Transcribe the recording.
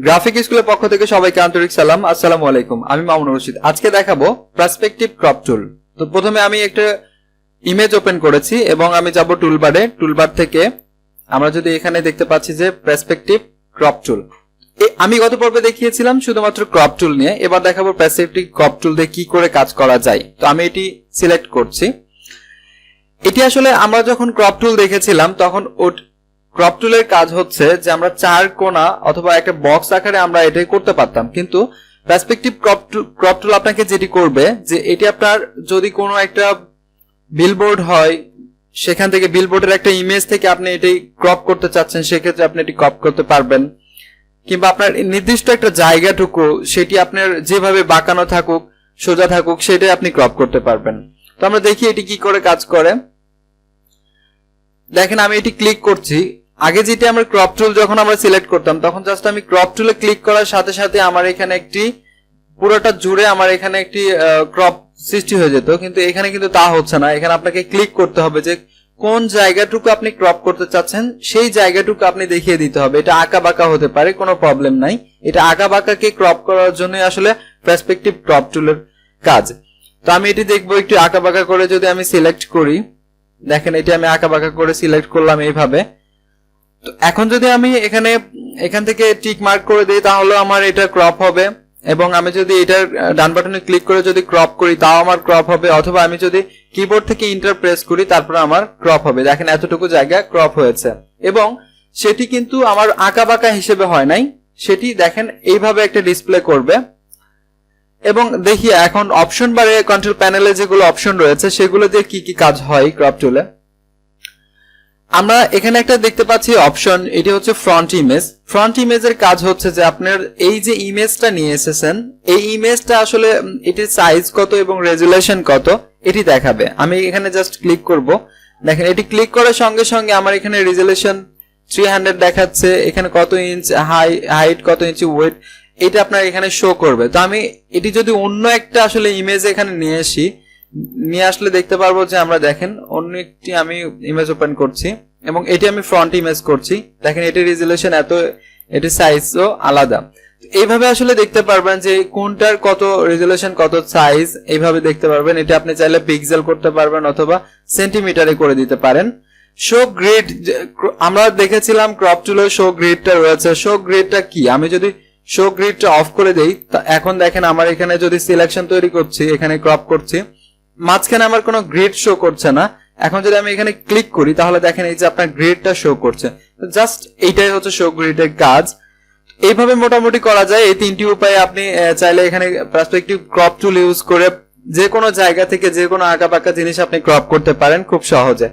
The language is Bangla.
গ্রাফিক স্কুলের পক্ষ থেকে সবাইকে আন্তরিক সালাম। আসসালামু আলাইকুম। আমি মামুনুর রশিদ। আজকে দেখাবো পার্সপেক্টিভ ক্রপ টুল। তো প্রথমে আমি একটা ইমেজ ওপেন করেছি এবং আমি যাব টুলবারে। টুলবার থেকে আমরা যদি এখানে দেখতে পাচ্ছি যে পার্সপেক্টিভ ক্রপ টুল। আমি গত পর্বে দেখিয়েছিলাম শুধুমাত্র ক্রপ টুল নিয়ে, এবার দেখাবো পার্সপেক্টিভ ক্রপ টুল দিয়ে কি করে কাজ করা যায়। তো আমি এটি সিলেক্ট করছি। এটি আসলে আমরা যখন ক্রপ টুল দেখেছিলাম তখন ক্রপ টুলের কাজ হচ্ছে যে আমরা চার কোণা অথবা একটা বক্স আকারে আমরা এটাই করতে পারতাম, কিন্তু পার্সপেক্টিভ ক্রপ টুল আপনাকে যেটি করবে যে এটি আপনার যদি কোনো একটা বিলবোর্ড হয়, সেখান থেকে বিলবোর্ডের একটা ইমেজ থেকে আপনি এটি ক্রপ করতে চাচ্ছেন, সেক্ষেত্রে আপনি এটি ক্রপ করতে পারবেন। কিংবা আপনার নির্দিষ্ট একটা জায়গাটুকু সেটি আপনার যেভাবে বাঁকানো থাকুক সোজা থাকুক সেটাই আপনি ক্রপ করতে পারবেন। তো আমরা দেখি এটি কি করে কাজ করে। দেখেন আমি এটি ক্লিক করছি। আগে যেটি আমরা ক্রপ টুল যখন আমরা সিলেক্ট করতাম তখন জাস্ট আমি ক্রপ টুলে ক্লিক করার সাথে সাথে আমার এখানে একটি পুরোটা জুড়ে আমার এখানে একটি ক্রপ সৃষ্টি হয়ে যেত, কিন্তু এখানে কিন্তু তা হচ্ছে না। এখানে আপনাকে ক্লিক করতে হবে যে কোন জায়গাটুকু আপনি ক্রপ করতে চাচ্ছেন সেই জায়গাটুকু আপনি দেখিয়ে দিতে হবে। এটা আঁকা বাঁকা হতে পারে, কোনো প্রবলেম নাই। এটা আঁকা বাঁকাকে ক্রপ করার জন্য আসলে পার্সপেক্টিভ ক্রপ টুলের কাজ। তো আমি এটি দেখবো একটু আঁকা বাঁকা করে যদি আমি সিলেক্ট করি। দেখেন এটি আমি আঁকা বাঁকা করে সিলেক্ট করলাম এইভাবে। তো এখন যদি আমি এখান থেকে টিক মার্ক করে দিই তাহলে আমার এটা ক্রপ হবে, এবং আমি যদি এটার ডান বাটনে ক্লিক করে যদি ক্রপ করি তাও আমার ক্রপ হবে, অথবা আমি যদি কিবোর্ড থেকে এন্টার প্রেস করি তারপর আমার ক্রপ হবে। দেখেন এতটুকু জায়গা ক্রপ হয়েছে, এবং সেটি কিন্তু আমার আঁকা বাঁকা হিসেবে হয় নাই, সেটি দেখেন এইভাবে একটা ডিসপ্লে করবে। এবং দেখি এখন অপশন বারে কন্ট্রোল প্যানেলে যেগুলো অপশন রয়েছে সেগুলো দিয়ে কি কি কাজ হয় ক্রপ টুলে। আমরা এখানে একটা দেখতে পাচ্ছি অপশন, এটি হচ্ছে ফ্রন্ট ইমেজ। ফ্রন্ট ইমেজের কাজ হচ্ছে যে আপনার এই যে ইমেজটা নিয়ে এসেছেন এই ইমেজটা আসলে এটির সাইজ কত এবং রেজুলেশন কত এটি দেখাবে। আমি এখানে জাস্ট ক্লিক করব। দেখেন এটি ক্লিক করার সঙ্গে সঙ্গে আমার এখানে রেজুলেশন 300 দেখাচ্ছে, এখানে কত ইঞ্চ হাইট, কত ইঞ্চি ওয়েট, এটা আপনার এখানে শো করবে। তো আমি এটি যদি অন্য একটা আসলে ইমেজ এখানে নিয়ে আসলে দেখতে পারবো যে আমরা দেখেন অন্য একটি আমি ইমেজ ওপেন করছি এবং এটি আমি ফ্রন্ট ইমেজ করছি। দেখেন এটির রেজুলেশন এত, এটির সাইজও আলাদা। এইভাবে আসলে দেখতে পারবেন যে কোনটার কত রেজুলেশন কত সাইজ, এইভাবে দেখতে পারবেন। এটা আপনি চাইলে পিক্সেল করতে পারবেন অথবা সেন্টিমিটারে করে দিতে পারেন। শো গ্রিড আমরা দেখেছিলাম ক্রপ টুলের শো গ্রিডটা রয়েছে। শো গ্রিডটা কি, আমি যদি শো গ্রিডটা অফ করে দেই এখন দেখেন আমার এখানে যদি সিলেকশন তৈরি করছি, এখানে ক্রপ করছি, মাঝখানে আমার কোনো গ্রিড শো করছে না। এখন যদি আমি এখানে ক্লিক করি তাহলে দেখেন এই যে আপনার গ্রিডটা শো করছে। জাস্ট এইটাই হচ্ছে শো গ্রিডের কাজ। এইভাবে মোটামুটি করা যায়। এই তিনটি উপায়ে আপনি চাইলে এখানে পার্সপেক্টিভ ক্রপ টুল ইউজ করে যে কোনো জায়গা থেকে যে কোনো আঁকা পাকা জিনিস আপনি ক্রপ করতে পারেন খুব সহজে।